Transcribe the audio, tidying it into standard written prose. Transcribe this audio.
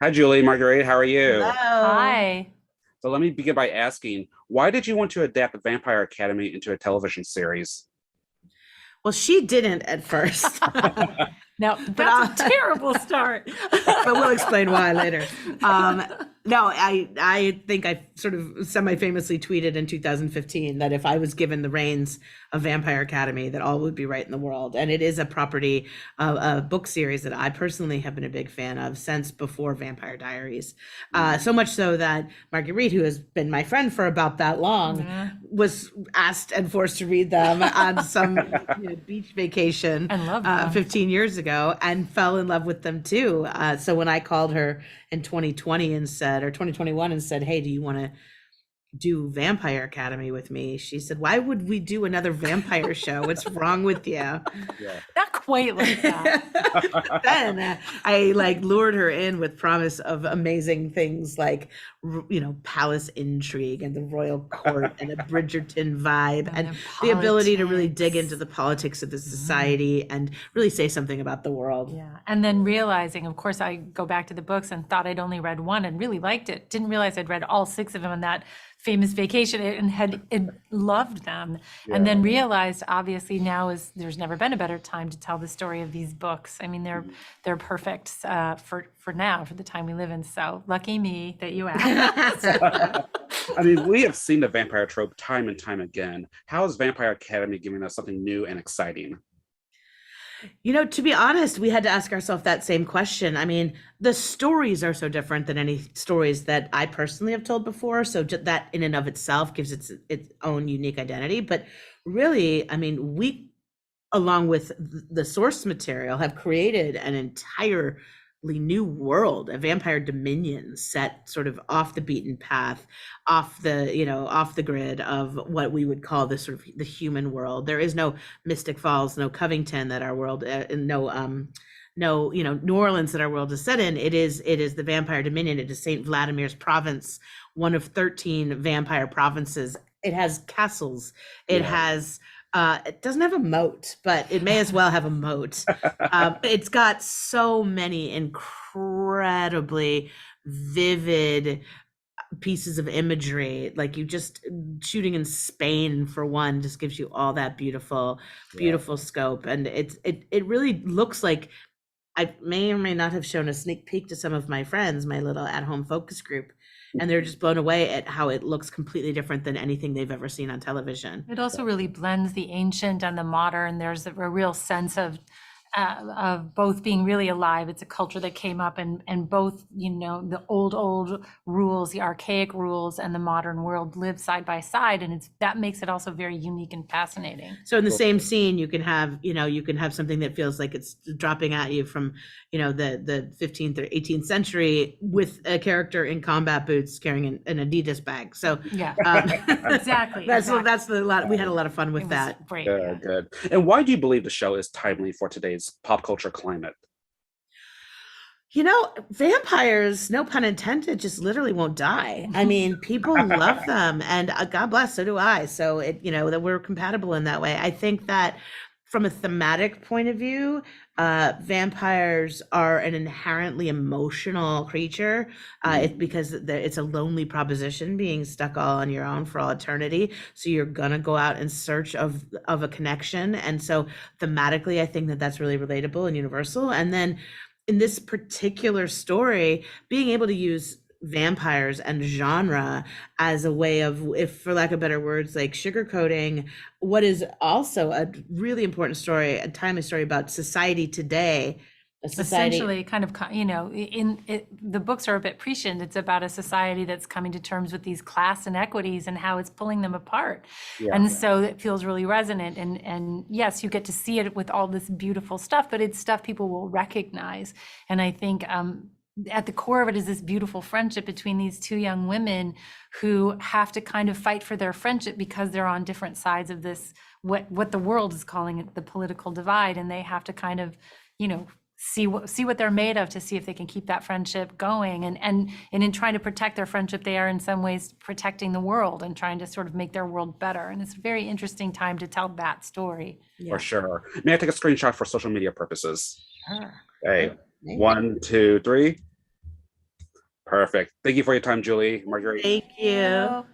Hi, Julie, Marguerite. How are you? Hello. Hi. So let me begin by asking, why did you want to adapt the Vampire Academy into a television series? Well, she didn't at first, Now, but that's a terrible start. but we'll explain why later. Um, no, I think I sort of semi-famously tweeted in 2015 that if I was given the reins of Vampire Academy, that all would be right in the world. And it is a property, a book series that I personally have been a big fan of since before Vampire Diaries. So much so that Marguerite, who has been my friend for about that long, Yeah. was asked and forced to read them on some beach vacation I love them. 15 years ago and fell in love with them too. So when I called her in 2020 and said, or 2021 and said, hey, do you want to do Vampire Academy with me? She said, why would we do another vampire show? What's wrong with you? Yeah. Not quite like that. Then I like lured her in with promise of amazing things like, palace intrigue and the royal court and a Bridgerton vibe and the ability to really dig into the politics of the society and really say something about the world. Yeah. And then realizing, of course, I go back to the books and thought I'd only read one and really liked it. Didn't realize I'd read all six of them on that famous vacation and had loved them. And then realized, obviously, now is there's never been a better time to tell the story of these books. I mean, they're perfect for now, for the time we live in. So lucky me that you asked. I mean, we have seen the vampire trope time and time again. How is Vampire Academy giving us something new and exciting? To be honest, we had to ask ourselves that same question. I mean, the stories are so different than any stories that I personally have told before. So that in and of itself gives its own unique identity. But really, I mean, we, along with the source material, have created an entirely new world, a vampire dominion set sort of off the beaten path, off the grid of what we would call the sort of the human world. There is no Mystic Falls, no Covington that our world, no New Orleans that our world is set in. It is the vampire dominion. It is Saint Vladimir's province, one of 13 vampire provinces. It has castles. It has it doesn't have a moat, but it may as well have a moat. It's got so many incredibly vivid pieces of imagery. Like you just shooting in Spain for one just gives you all that beautiful scope. And it really looks like, I may or may not have shown a sneak peek to some of my friends, my little at-home focus group, and they're just blown away at how it looks completely different than anything they've ever seen on television. It also really blends the ancient and the modern. There's a real sense of both being really alive. It's a culture that came up and both, the old rules, the archaic rules and the modern world live side by side. And that makes it also very unique and fascinating. So in the same scene, you can have something that feels like it's dropping at you from, the 15th or 18th century with a character in combat boots carrying an Adidas bag. So yeah, exactly. That's the lot. We had a lot of fun with that. Great. Good. And why do you believe the show is timely for today's pop culture climate? Vampires, no pun intended, just literally won't die. I mean, people love them, and God bless, so do I. So that we're compatible in that way. I think that from a thematic point of view, vampires are an inherently emotional creature. Because it's a lonely proposition being stuck all on your own for all eternity. So you're gonna go out in search of a connection. And so thematically, I think that that's really relatable and universal. And then in this particular story, being able to use vampires and genre as a way of, if for lack of better words, like sugarcoating what is also a really important story, a timely story about society today. Essentially kind of, the books are a bit prescient. It's about a society that's coming to terms with these class inequities and how it's pulling them apart. So it feels really resonant. And yes, you get to see it with all this beautiful stuff, but it's stuff people will recognize. And I think at the core of it is this beautiful friendship between these two young women who have to kind of fight for their friendship because they're on different sides of this, what the world is calling it, the political divide. And they have to kind of, see what they're made of to see if they can keep that friendship going. And in trying to protect their friendship, they are in some ways protecting the world and trying to sort of make their world better. And it's a very interesting time to tell that story. For sure. May I take a screenshot for social media purposes? Sure. Okay. 1, 2, 3. Perfect. Thank you for your time, Julie, Marguerite. Thank you.